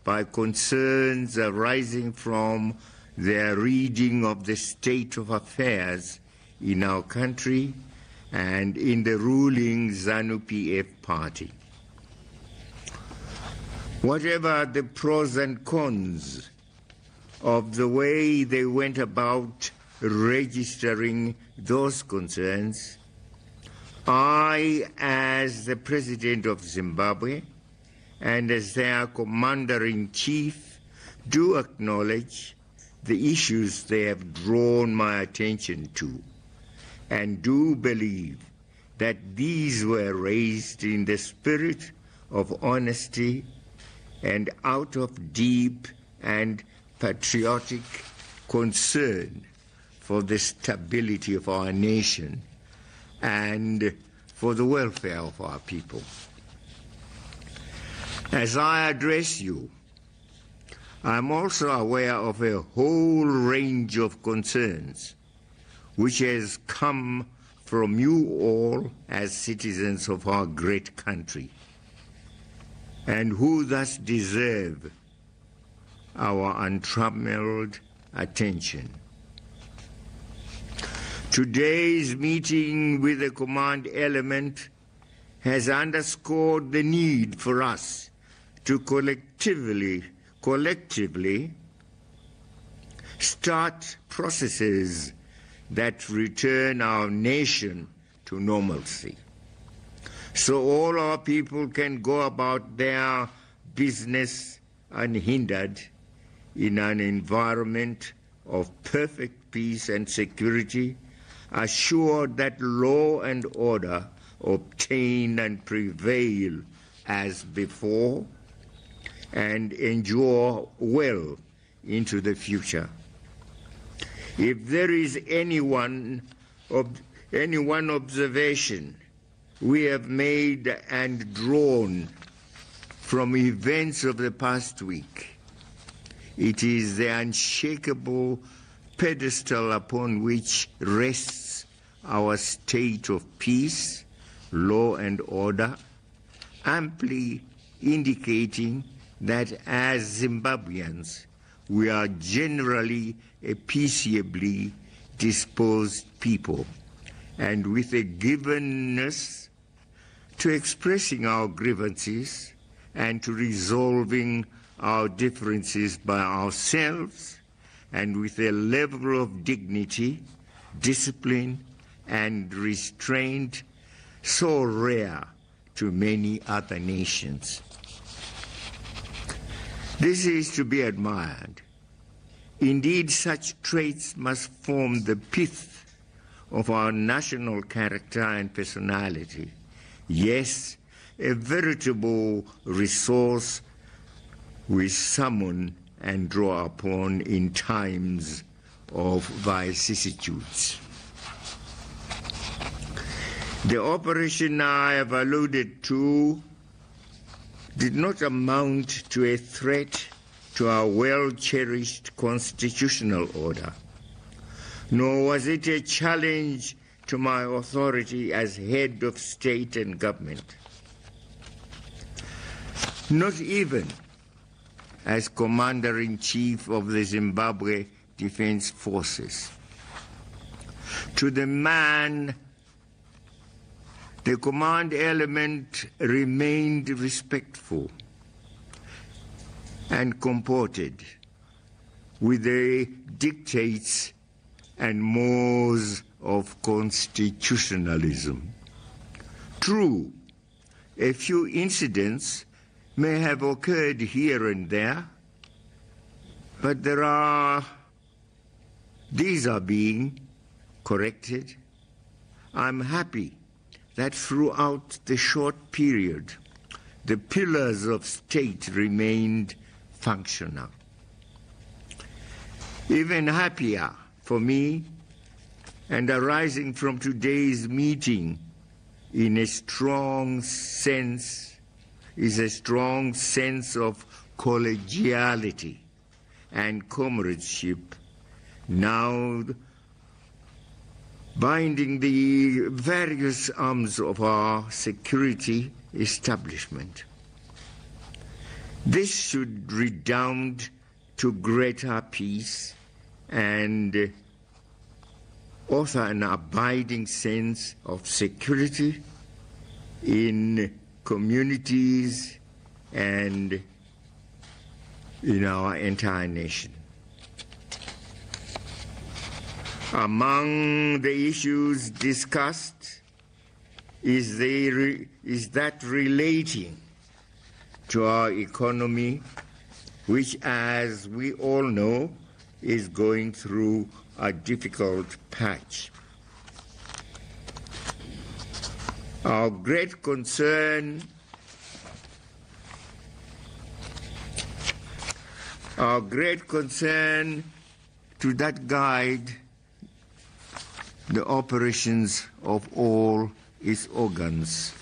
by concerns arising from their reading of the state of affairs in our country and in the ruling ZANU-PF party. Whatever the pros and cons of the way they went about registering those concerns, I, as the President of Zimbabwe and as their Commander-in-Chief, do acknowledge the issues they have drawn my attention to, and do believe that these were raised in the spirit of honesty and out of deep and patriotic concern for the stability of our nation and for the welfare of our people. As I address you, I am also aware of a whole range of concerns which has come from you all as citizens of our great country, and who thus deserve our untrammeled attention. Today's meeting with the command element has underscored the need for us to collectively start processes that return our nation to normalcy, so all our people can go about their business unhindered in an environment of perfect peace and security, assured that law and order obtain and prevail as before, and endure well into the future. If there is any one observation we have made and drawn from events of the past week, it is the unshakable pedestal upon which rests our state of peace, law and order, amply indicating that as Zimbabweans we are generally a peaceably disposed people, and with a givenness to expressing our grievances and to resolving our differences by ourselves, and with a level of dignity, discipline, and restraint so rare to many other nations. This is to be admired. Indeed, such traits must form the pith of our national character and personality. Yes, a veritable resource we summon and draw upon in times of vicissitudes. The operation I have alluded to did not amount to a threat to our well-cherished constitutional order, nor was it a challenge to my authority as head of state and government, not even as Commander-in-Chief of the Zimbabwe Defense Forces. To the man, the command element remained respectful and comported with the dictates and mores of constitutionalism. True, a few incidents may have occurred here and there, but these are being corrected. I'm happy that throughout the short period, the pillars of state remained functional. Even happier for me, and arising from today's meeting is a strong sense of collegiality and comradeship, now binding the various arms of our security establishment. This should redound to greater peace and also an abiding sense of security in communities and in our entire nation. Among the issues discussed is that relating to our economy, which, as we all know, is going through a difficult patch. Our great concern to that guide the operations of all its organs.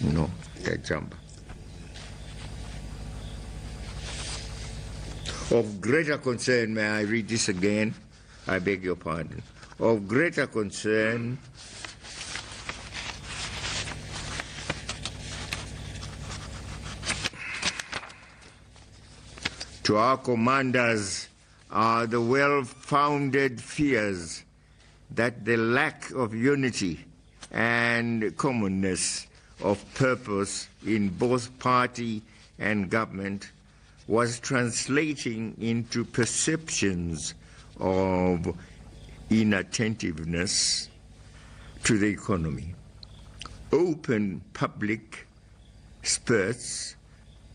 No, that jump. Of greater concern, may I read this again? I beg your pardon. Of greater concern to our commanders are the well-founded fears that the lack of unity and commonness of purpose in both party and government was translating into perceptions of inattentiveness to the economy. Open public spurts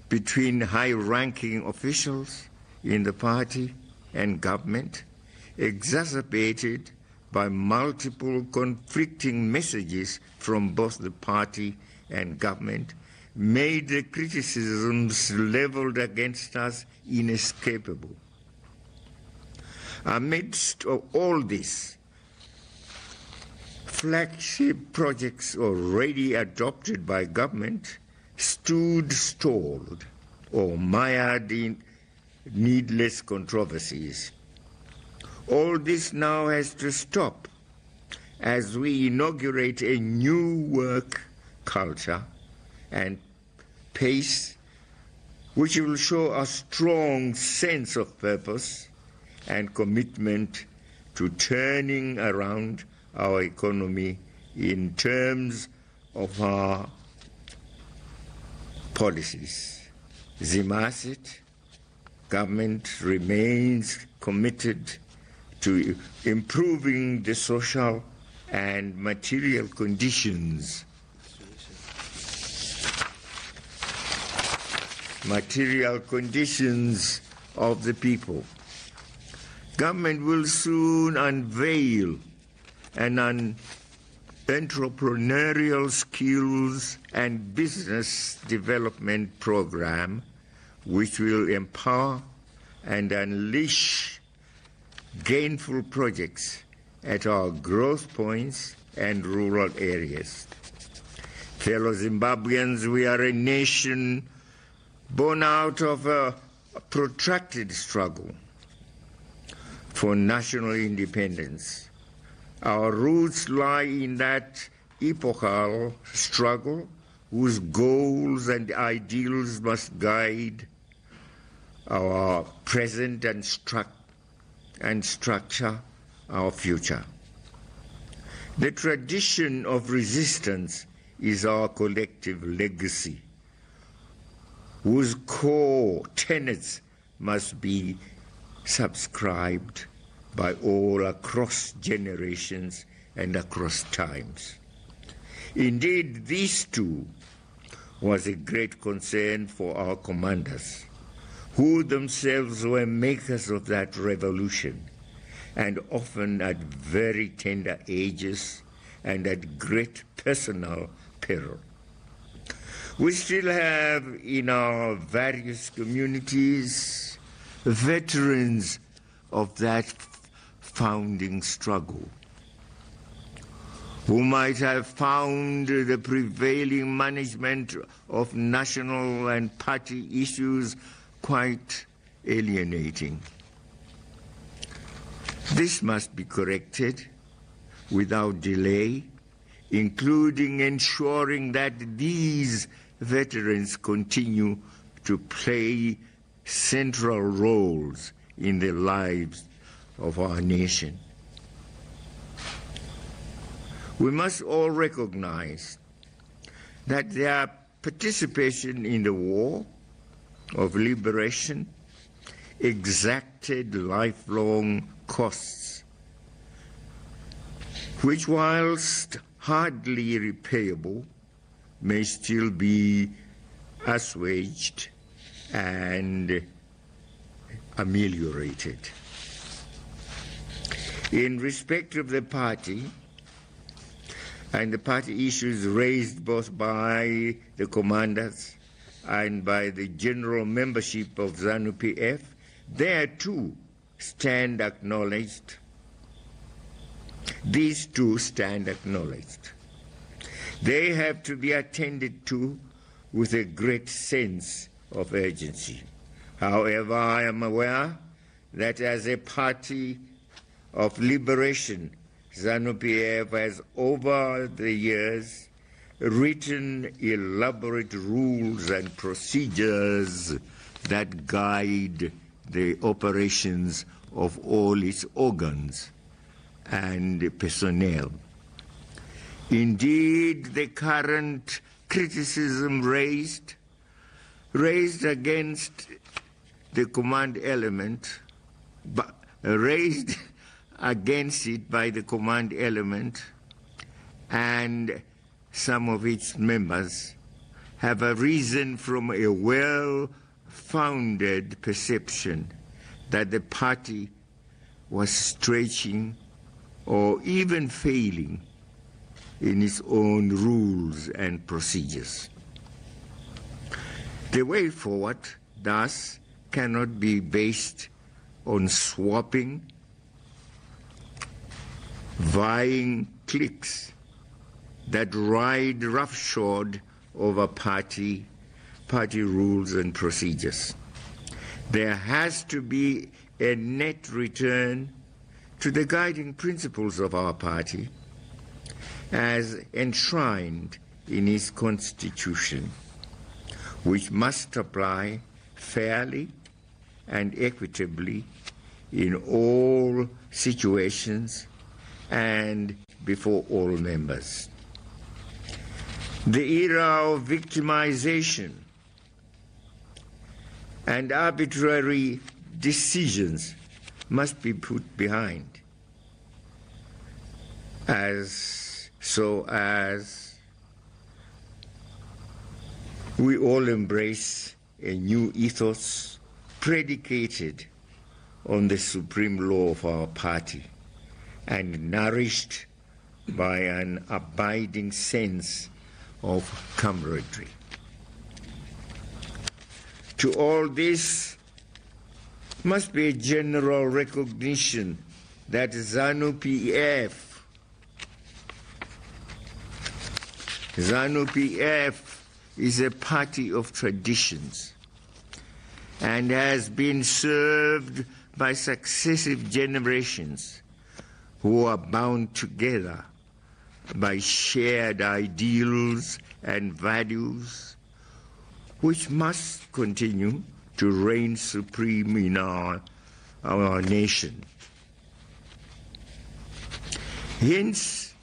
between high-ranking officials in the party and government, exacerbated by multiple conflicting messages from both the party and government, made the criticisms leveled against us inescapable. Amidst all this, flagship projects already adopted by government stood stalled or mired in needless controversies. All this now has to stop as we inaugurate a new work culture and pace which will show a strong sense of purpose and commitment to turning around our economy in terms of our policies. Zimasit, government remains committed to improving the social and material conditions of the people. Government will soon unveil an entrepreneurial skills and business development program which will empower and unleash gainful projects at our growth points and rural areas. Fellow Zimbabweans, we are a nation born out of a protracted struggle for national independence. Our roots lie in that epochal struggle whose goals and ideals must guide our present and structure our future. The tradition of resistance is our collective legacy, whose core tenets must be subscribed by all across generations and across times. Indeed, this too was a great concern for our commanders, who themselves were makers of that revolution, and often at very tender ages and at great personal peril. We still have in our various communities veterans of that founding struggle, who might have found the prevailing management of national and party issues quite alienating. This must be corrected without delay, including ensuring that these veterans continue to play central roles in the lives of our nation. We must all recognize that their participation in the war of liberation exacted lifelong costs, which, whilst hardly repayable, may still be assuaged and ameliorated. In respect of the party and the party issues raised both by the commanders and by the general membership of ZANU-PF, there too stand acknowledged. These two stand acknowledged. They have to be attended to with a great sense of urgency. However, I am aware that as a party of liberation, ZANU-PF has over the years written elaborate rules and procedures that guide the operations of all its organs and personnel. Indeed, the current criticism raised against the command element, raised against it by the command element and some of its members, have arisen from a well-founded perception that the party was stretching or even failing in its own rules and procedures. The way forward, thus, cannot be based on swapping, vying cliques that ride roughshod over party rules and procedures. There has to be a net return to the guiding principles of our party as enshrined in its constitution, which must apply fairly and equitably in all situations and before all members. The era of victimization and arbitrary decisions must be put behind, so as we all embrace a new ethos predicated on the supreme law of our party and nourished by an abiding sense of camaraderie. To all this must be a general recognition that ZANU-PF is a party of traditions and has been served by successive generations who are bound together by shared ideals and values which must continue to reign supreme in our nation. Hints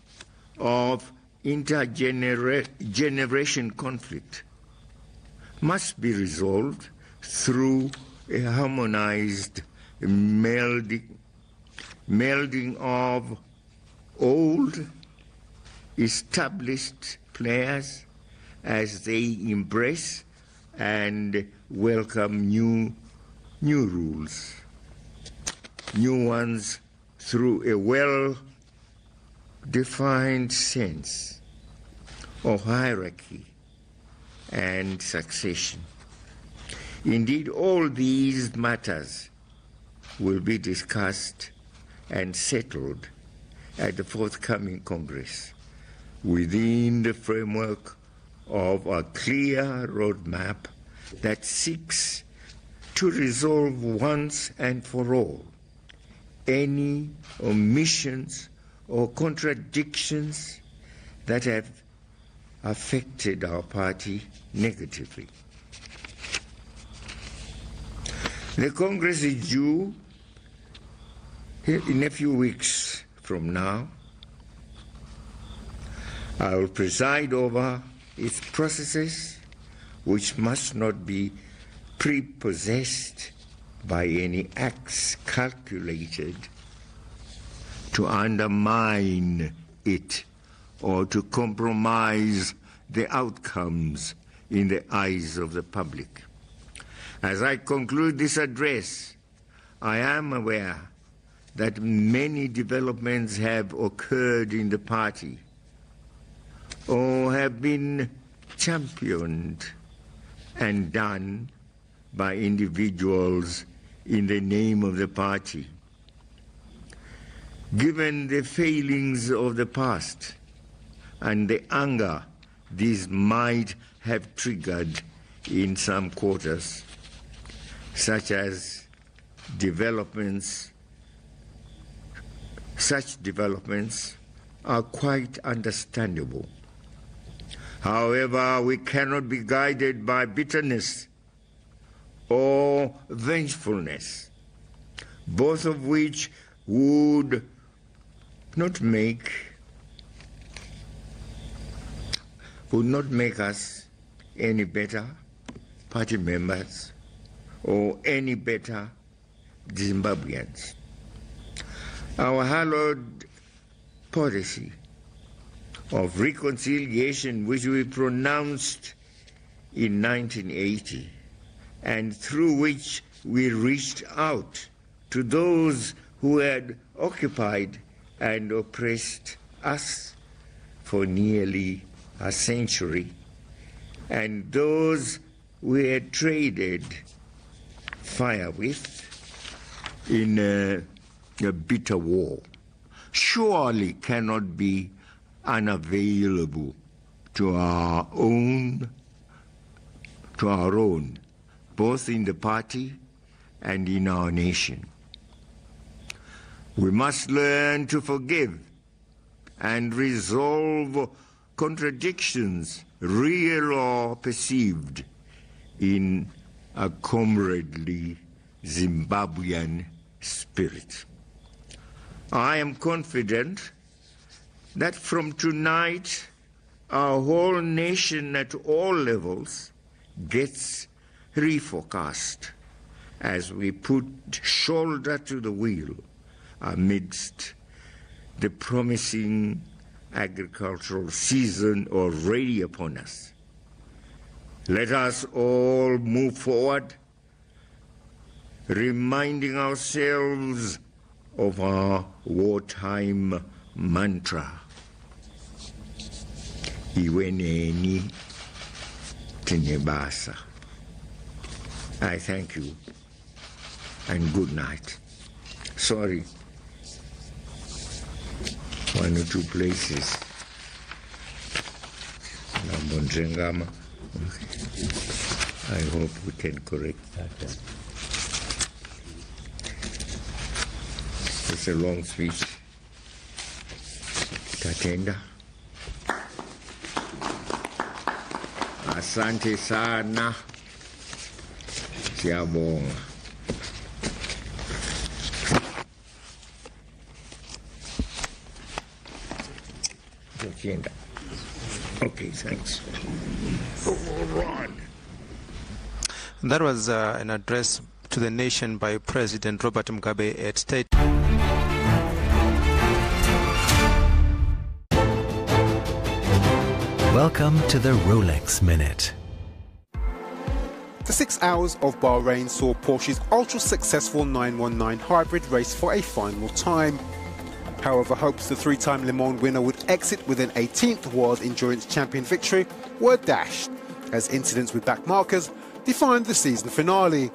of intergeneration conflict must be resolved through a harmonized melding of old established players as they embrace and welcome new rules, new ones through a well-defined sense of hierarchy and succession. Indeed, all these matters will be discussed and settled at the forthcoming Congress within the framework of a clear roadmap that seeks to resolve once and for all any omissions or contradictions that have affected our party negatively. The Congress is due in a few weeks from now. I will preside over its processes, which must not be prepossessed by any acts calculated to undermine it or to compromise the outcomes in the eyes of the public. As I conclude this address, I am aware that many developments have occurred in the party or have been championed and done by individuals in the name of the party. Given the failings of the past and the anger these might have triggered in some quarters, such developments are quite understandable. However, we cannot be guided by bitterness or vengefulness, both of which would not make us any better party members or any better Zimbabweans. Our hallowed policy of reconciliation, which we pronounced in 1980, and through which we reached out to those who had occupied and oppressed us for nearly a century, and those we had traded fire with in a bitter war, surely cannot be unavailable to our own, both in the party and in our nation. We must learn to forgive and resolve contradictions, real or perceived, in a comradely Zimbabwean spirit. I am confident that from tonight our whole nation at all levels gets refocused as we put shoulder to the wheel amidst the promising agricultural season already upon us. Let us all move forward, reminding ourselves of our wartime mantra, Iweneni Tinebasa. I thank you and good night. Sorry, one or two places. I hope we can correct that. It's a long speech. Tatenda. Asante sana. Siyabonga. Tatenda. Okay, thanks. That was an address to the nation by President Robert Mugabe at State. Welcome to the Rolex Minute. The 6 hours of Bahrain saw Porsche's ultra-successful 919 hybrid race for a final time. However, hopes the three-time Le Mans winner would exit with an 18th World Endurance Champion victory were dashed, as incidents with back markers defined the season finale.